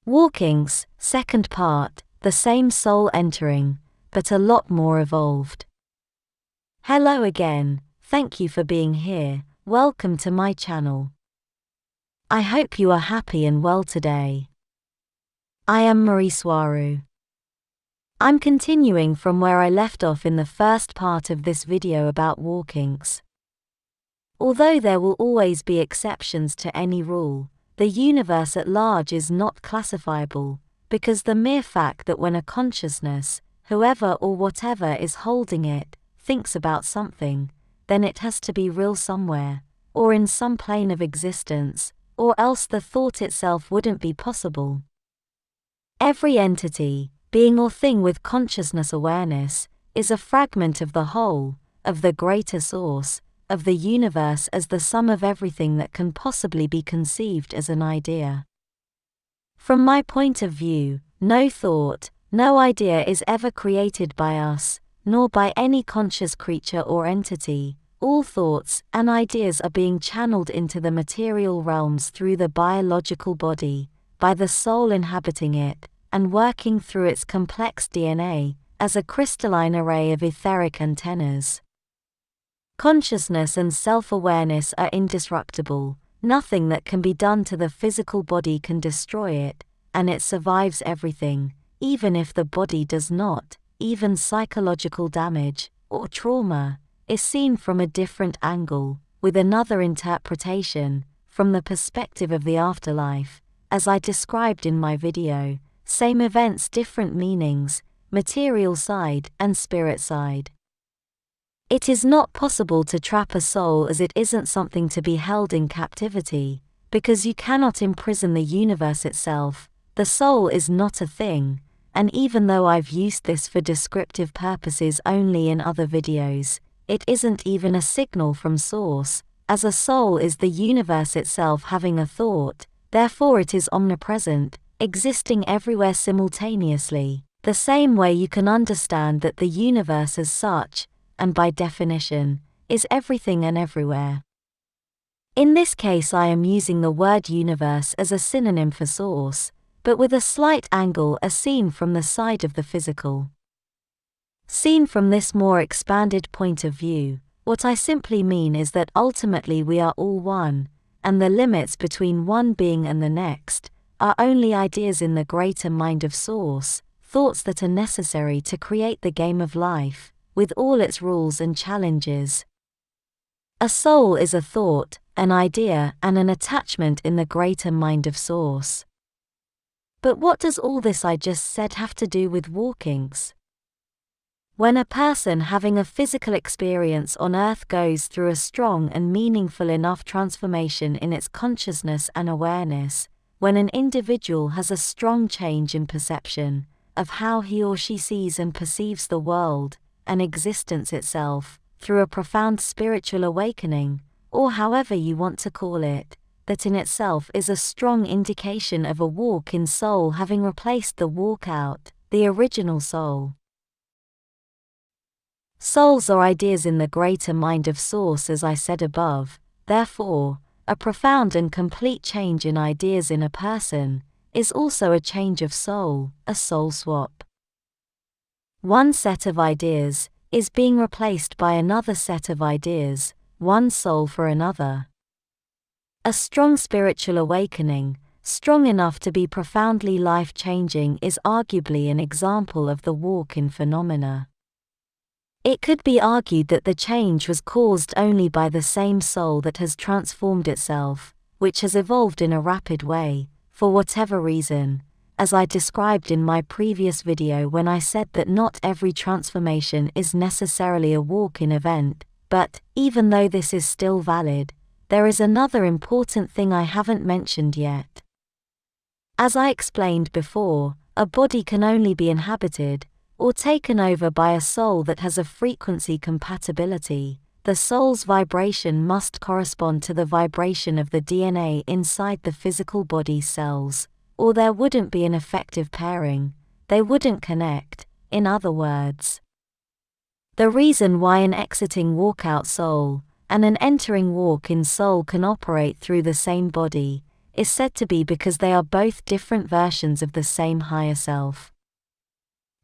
Walkings, second part, the same soul entering, but a lot more evolved. Hello again, thank you for being here, welcome to my channel. I hope you are happy and well today. I am Swaruu. I'm continuing from where I left off in the first part of this video about walkings. Although there will always be exceptions to any rule, the universe at large is not classifiable, because the mere fact that when a consciousness, whoever or whatever is holding it, thinks about something, then it has to be real somewhere, or in some plane of existence, or else the thought itself wouldn't be possible. Every entity, being or thing with consciousness awareness, is a fragment of the whole, of the greater source, of the universe as the sum of everything that can possibly be conceived as an idea. From my point of view, no thought, no idea is ever created by us, nor by any conscious creature or entity. All thoughts and ideas are being channeled into the material realms through the biological body, by the soul inhabiting it, and working through its complex DNA, as a crystalline array of etheric antennas. Consciousness and self-awareness are indestructible, nothing that can be done to the physical body can destroy it, and it survives everything, even if the body does not. Even psychological damage, or trauma, is seen from a different angle, with another interpretation, from the perspective of the afterlife, as I described in my video. Same events, different meanings, material side and spirit side. It is not possible to trap a soul as it isn't something to be held in captivity, because you cannot imprison the universe itself. The soul is not a thing, and even though I've used this for descriptive purposes only in other videos, it isn't even a signal from source, as a soul is the universe itself having a thought, therefore it is omnipresent, existing everywhere simultaneously, the same way you can understand that the universe as such, and by definition, is everything and everywhere. In this case I am using the word universe as a synonym for source, but with a slight angle as seen from the side of the physical. Seen from this more expanded point of view, what I simply mean is that ultimately we are all one, and the limits between one being and the next are only ideas in the greater mind of source, thoughts that are necessary to create the game of life, with all its rules and challenges. A soul is a thought, an idea, and an attachment in the greater mind of source. But what does all this I just said have to do with walkings? When a person having a physical experience on Earth goes through a strong and meaningful enough transformation in its consciousness and awareness, when an individual has a strong change in perception of how he or she sees and perceives the world, and existence itself, through a profound spiritual awakening, or however you want to call it, that in itself is a strong indication of a walk-in soul having replaced the walk-out, the original soul. Souls are ideas in the greater mind of source as I said above, therefore, a profound and complete change in ideas in a person is also a change of soul, a soul swap. One set of ideas is being replaced by another set of ideas, one soul for another. A strong spiritual awakening, strong enough to be profoundly life-changing, is arguably an example of the walk-in phenomena. It could be argued that the change was caused only by the same soul that has transformed itself, which has evolved in a rapid way, for whatever reason, as I described in my previous video when I said that not every transformation is necessarily a walk-in event, but, even though this is still valid, there is another important thing I haven't mentioned yet. As I explained before, a body can only be inhabited, or taken over by a soul that has a frequency compatibility. The soul's vibration must correspond to the vibration of the DNA inside the physical body cells, or there wouldn't be an effective pairing, they wouldn't connect, in other words. The reason why an exiting walk-out soul and an entering walk-in soul can operate through the same body is said to be because they are both different versions of the same higher self.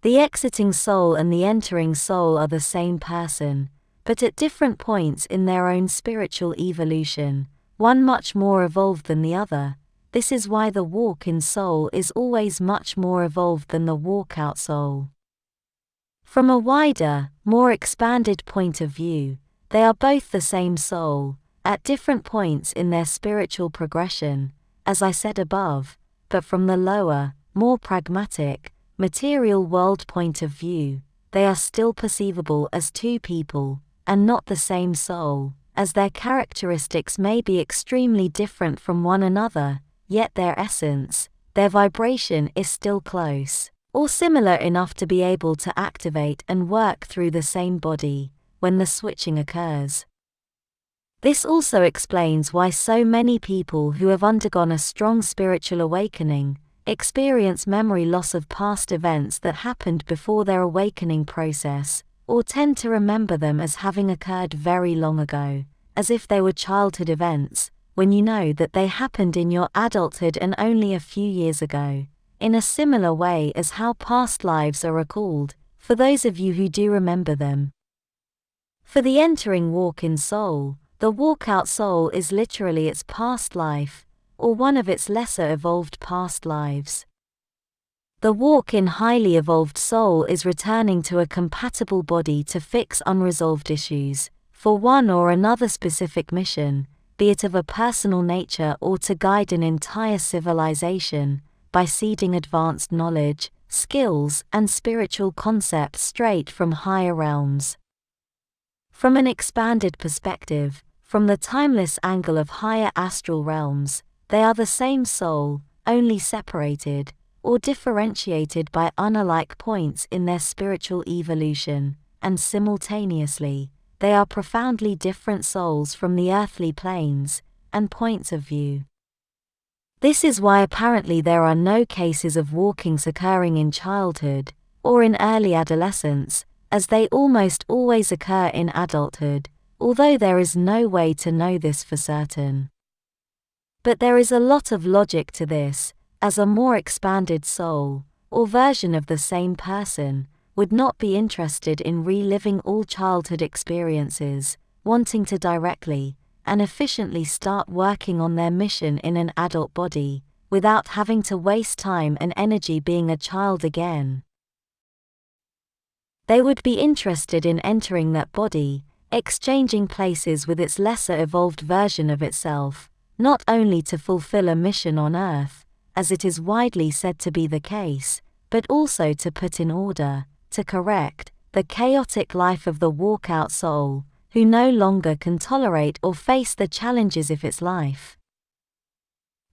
The exiting soul and the entering soul are the same person, but at different points in their own spiritual evolution, one much more evolved than the other. This is why the walk-in soul is always much more evolved than the walk-out soul. From a wider, more expanded point of view, they are both the same soul, at different points in their spiritual progression, as I said above, but from the lower, more pragmatic, material world point of view, they are still perceivable as two people, and not the same soul, as their characteristics may be extremely different from one another, yet their essence, their vibration is still close, or similar enough to be able to activate and work through the same body, when the switching occurs. This also explains why so many people who have undergone a strong spiritual awakening experience memory loss of past events that happened before their awakening process, or tend to remember them as having occurred very long ago, as if they were childhood events, when you know that they happened in your adulthood and only a few years ago, in a similar way as how past lives are recalled, for those of you who do remember them. For the entering walk-in soul, the walk-out soul is literally its past life, or one of its lesser evolved past lives. The walk-in highly evolved soul is returning to a compatible body to fix unresolved issues, for one or another specific mission, be it of a personal nature or to guide an entire civilization, by seeding advanced knowledge, skills, and spiritual concepts straight from higher realms. From an expanded perspective, from the timeless angle of higher astral realms, they are the same soul, only separated, or differentiated by unalike points in their spiritual evolution, and simultaneously, they are profoundly different souls from the earthly planes and points of view. This is why apparently there are no cases of walkings occurring in childhood, or in early adolescence, as they almost always occur in adulthood, although there is no way to know this for certain. But there is a lot of logic to this, as a more expanded soul, or version of the same person, would not be interested in reliving all childhood experiences, wanting to directly and efficiently start working on their mission in an adult body, without having to waste time and energy being a child again. They would be interested in entering that body, exchanging places with its lesser evolved version of itself, not only to fulfill a mission on Earth, as it is widely said to be the case, but also to put in order, to correct, the chaotic life of the walkout soul, who no longer can tolerate or face the challenges of its life.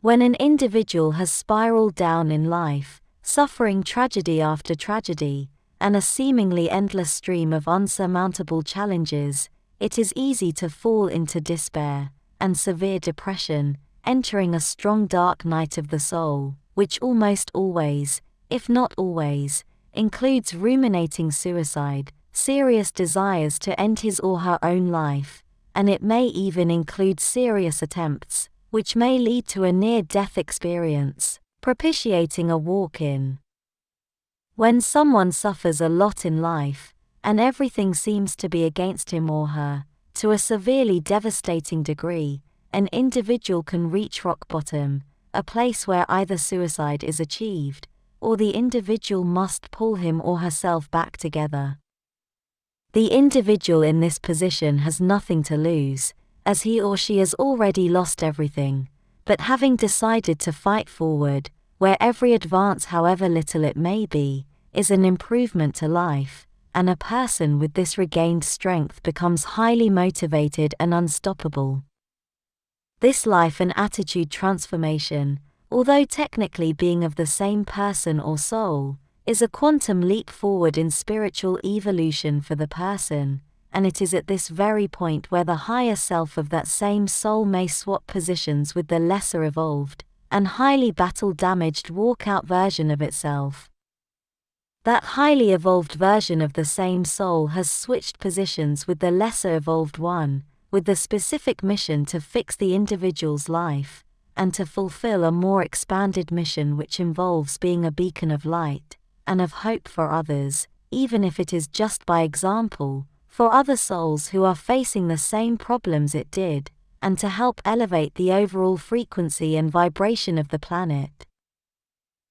When an individual has spiraled down in life, suffering tragedy after tragedy, and a seemingly endless stream of unsurmountable challenges, it is easy to fall into despair and severe depression, entering a strong dark night of the soul, which almost always, if not always, includes ruminating suicide, serious desires to end his or her own life, and it may even include serious attempts, which may lead to a near-death experience, propitiating a walk-in. When someone suffers a lot in life, and everything seems to be against him or her, to a severely devastating degree, an individual can reach rock bottom, a place where either suicide is achieved, or the individual must pull him or herself back together. The individual in this position has nothing to lose, as he or she has already lost everything, but having decided to fight forward, where every advance, however little it may be, is an improvement to life, and a person with this regained strength becomes highly motivated and unstoppable. This life and attitude transformation, although technically being of the same person or soul, is a quantum leap forward in spiritual evolution for the person, and it is at this very point where the higher self of that same soul may swap positions with the lesser evolved and highly battle-damaged walkout version of itself. That highly evolved version of the same soul has switched positions with the lesser evolved one, with the specific mission to fix the individual's life, and to fulfill a more expanded mission which involves being a beacon of light and of hope for others, even if it is just by example, for other souls who are facing the same problems it did, and to help elevate the overall frequency and vibration of the planet.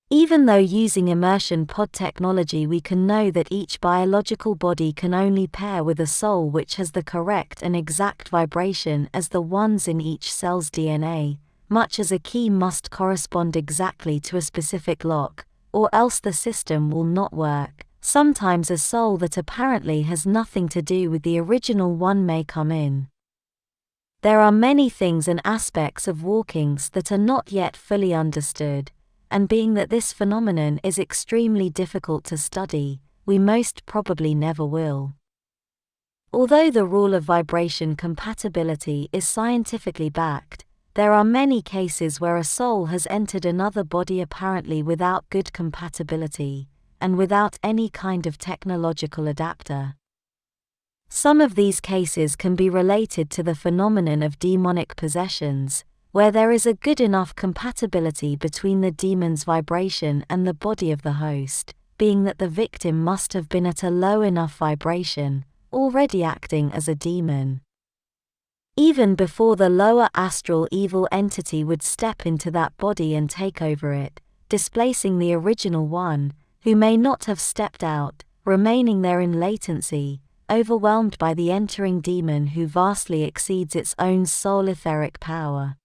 Even though using immersion pod technology we can know that each biological body can only pair with a soul which has the correct and exact vibration as the ones in each cell's DNA, much as a key must correspond exactly to a specific lock, or else the system will not work, sometimes a soul that apparently has nothing to do with the original one may come in. There are many things and aspects of walkings that are not yet fully understood, and being that this phenomenon is extremely difficult to study, we most probably never will. Although the rule of vibration compatibility is scientifically backed, there are many cases where a soul has entered another body apparently without good compatibility, and without any kind of technological adapter. Some of these cases can be related to the phenomenon of demonic possessions, where there is a good enough compatibility between the demon's vibration and the body of the host, being that the victim must have been at a low enough vibration, already acting as a demon. Even before the lower astral evil entity would step into that body and take over it, displacing the original one, who may not have stepped out, remaining there in latency, overwhelmed by the entering demon who vastly exceeds its own soul etheric power.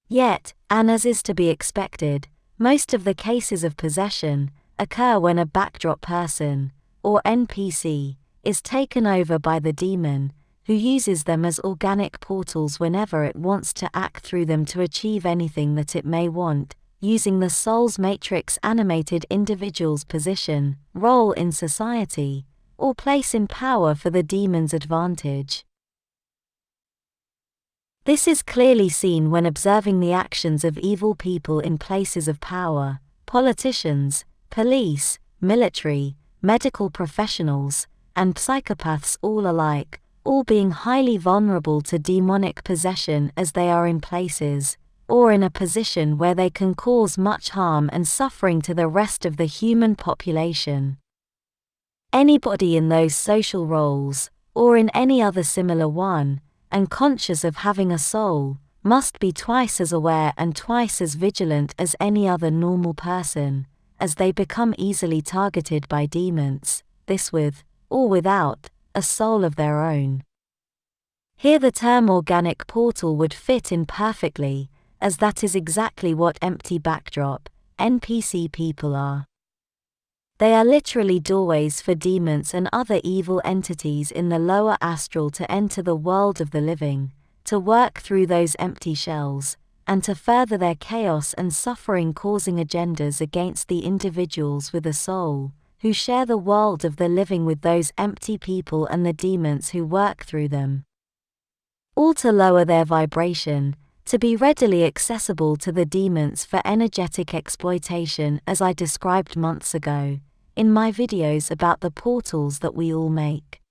Yet, and as is to be expected, most of the cases of possession occur when a backdrop person, or NPC, is taken over by the demon, who uses them as organic portals whenever it wants to act through them to achieve anything that it may want, using the soul's matrix animated individual's position, role in society, or place in power for the demon's advantage. This is clearly seen when observing the actions of evil people in places of power, politicians, police, military, medical professionals, and psychopaths all alike, all being highly vulnerable to demonic possession as they are in places, or in a position where they can cause much harm and suffering to the rest of the human population. Anybody in those social roles, or in any other similar one, and conscious of having a soul, must be twice as aware and twice as vigilant as any other normal person, as they become easily targeted by demons, this with, or without, a soul of their own. Here the term organic portal would fit in perfectly, as that is exactly what empty backdrop, NPC people are. They are literally doorways for demons and other evil entities in the lower astral to enter the world of the living, to work through those empty shells, and to further their chaos and suffering causing agendas against the individuals with a soul, who share the world of the living with those empty people and the demons who work through them. All to lower their vibration, to be readily accessible to the demons for energetic exploitation, as I described months ago, in my videos about the portals that we all make.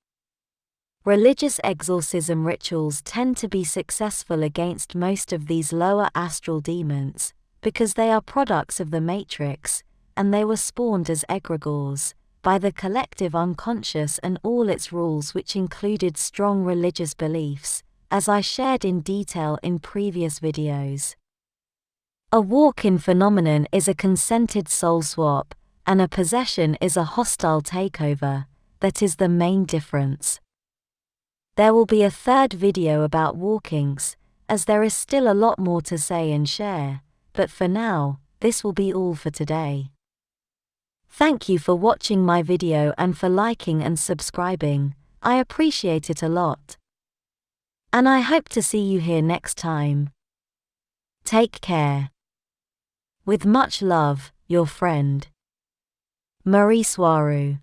Religious exorcism rituals tend to be successful against most of these lower astral demons, because they are products of the matrix, and they were spawned as egregores, by the collective unconscious and all its rules, which included strong religious beliefs, as I shared in detail in previous videos. A walk-in phenomenon is a consented soul swap, and a possession is a hostile takeover. That is the main difference. There will be a third video about walkings, as there is still a lot more to say and share, but for now, this will be all for today. Thank you for watching my video and for liking and subscribing, I appreciate it a lot. And I hope to see you here next time. Take care. With much love, your friend, Swaruu.